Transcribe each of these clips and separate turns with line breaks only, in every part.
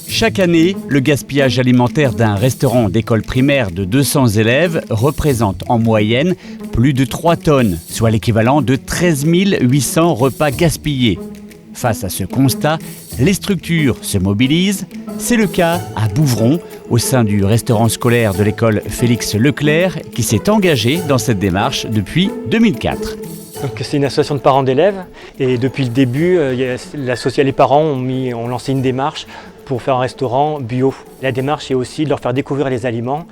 Chaque année, le gaspillage alimentaire d'un restaurant d'école primaire de 200 élèves représente en moyenne plus de 3 tonnes, soit l'équivalent de 13 800 repas gaspillés. Face à ce constat, les structures se mobilisent. C'est le cas à Bouvron, au sein du restaurant scolaire de l'école Félix Leclerc, qui s'est engagé dans cette démarche depuis 2004.
Donc, c'est une association de parents d'élèves et depuis le début, les parents ont lancé une démarche pour faire un restaurant bio. La démarche est aussi de leur faire découvrir les aliments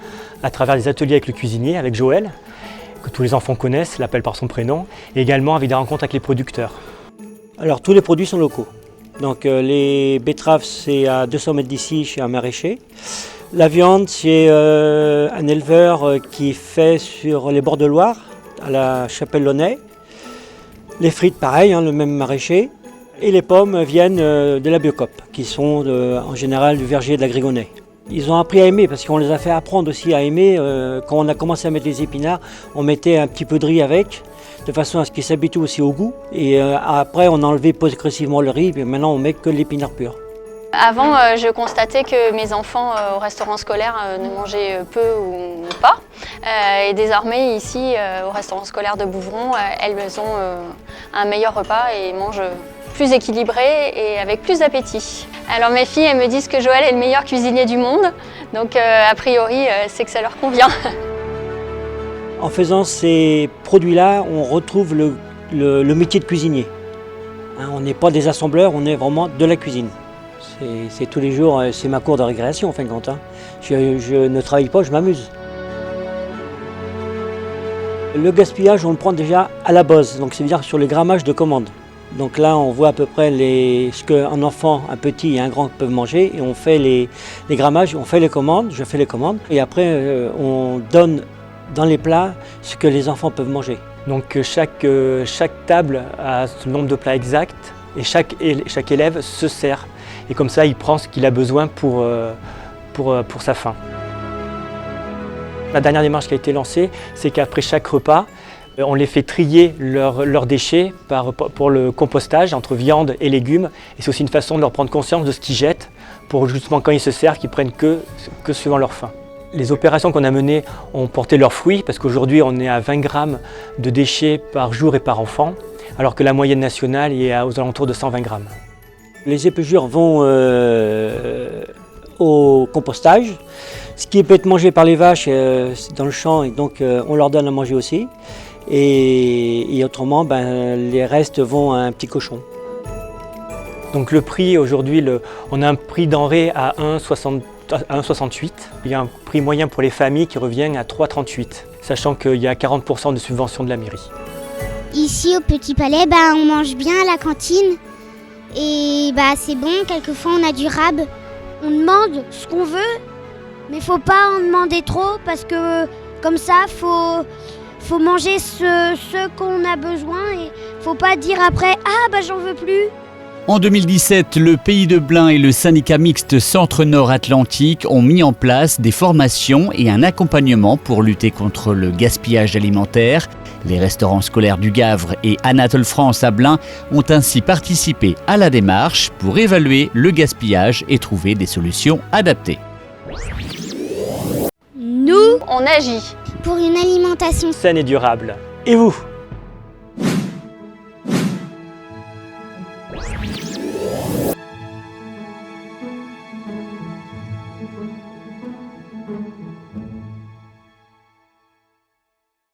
à travers des ateliers avec le cuisinier, avec Joël, que tous les enfants connaissent, l'appellent par son prénom, et également avec des rencontres avec les producteurs.
Alors tous les produits sont locaux. Donc les betteraves, c'est à 200 mètres d'ici chez un maraîcher. La viande, c'est un éleveur qui fait sur les bords de Loire, à la Chapelle-Launay. Les frites, pareil, le même maraîcher. Et les pommes viennent de la Biocoop, qui sont en général du verger de la Grigonnais. Ils ont appris à aimer, parce qu'on les a fait apprendre aussi à aimer. Quand on a commencé à mettre les épinards, on mettait un petit peu de riz avec, de façon à ce qu'ils s'habituent aussi au goût. Et après, on a enlevé progressivement le riz, et maintenant on met que l'épinard pur.
Avant, je constatais que mes enfants au restaurant scolaire ne mangeaient peu ou pas. Et désormais, ici, au restaurant scolaire de Bouvron, elles ont un meilleur repas et mangent plus équilibré et avec plus d'appétit. Alors mes filles, elles me disent que Joël est le meilleur cuisinier du monde. Donc a priori, c'est que ça leur convient.
En faisant ces produits-là, on retrouve le métier de cuisinier. On n'est pas des assembleurs, on est vraiment de la cuisine. C'est tous les jours, c'est ma cour de récréation en fin de compte. Je ne travaille pas, je m'amuse. Le gaspillage, on le prend déjà à la base, donc c'est-à-dire sur le grammage de commandes. Donc là, on voit à peu près ce qu'un enfant, un petit et un grand peuvent manger, et on fait les grammages, on fait les commandes, je fais les commandes, et après on donne dans les plats ce que les enfants peuvent manger.
Donc chaque table a ce nombre de plats exact, et chaque élève se sert. Et comme ça, il prend ce qu'il a besoin pour sa faim. La dernière démarche qui a été lancée, c'est qu'après chaque repas, on les fait trier leurs déchets pour le compostage entre viande et légumes. Et c'est aussi une façon de leur prendre conscience de ce qu'ils jettent pour justement quand ils se servent, qu'ils prennent que suivant leur faim. Les opérations qu'on a menées ont porté leurs fruits parce qu'aujourd'hui on est à 20 grammes de déchets par jour et par enfant, alors que la moyenne nationale est aux alentours de 120 grammes.
Les épluchures vont au compostage. Ce qui peut être mangé par les vaches dans le champ, et donc on leur donne à manger aussi. Et autrement, les restes vont à un petit cochon.
Donc le prix aujourd'hui, on a un prix denrée à 1,68. Il y a un prix moyen pour les familles qui revient à 3,38, sachant qu'il y a 40% de subvention de la mairie.
Ici au Petit Palais, on mange bien à la cantine. Et c'est bon, quelquefois on a du rab.
On demande ce qu'on veut, mais faut pas en demander trop parce que comme ça, faut manger ce qu'on a besoin et faut pas dire après « Ah j'en veux plus ».
En 2017, le Pays de Blain et le syndicat mixte Centre-Nord Atlantique ont mis en place des formations et un accompagnement pour lutter contre le gaspillage alimentaire. Les restaurants scolaires du Gavre et Anatole France à Blain ont ainsi participé à la démarche pour évaluer le gaspillage et trouver des solutions adaptées.
Nous, on agit
pour une alimentation
saine et durable. Et vous ?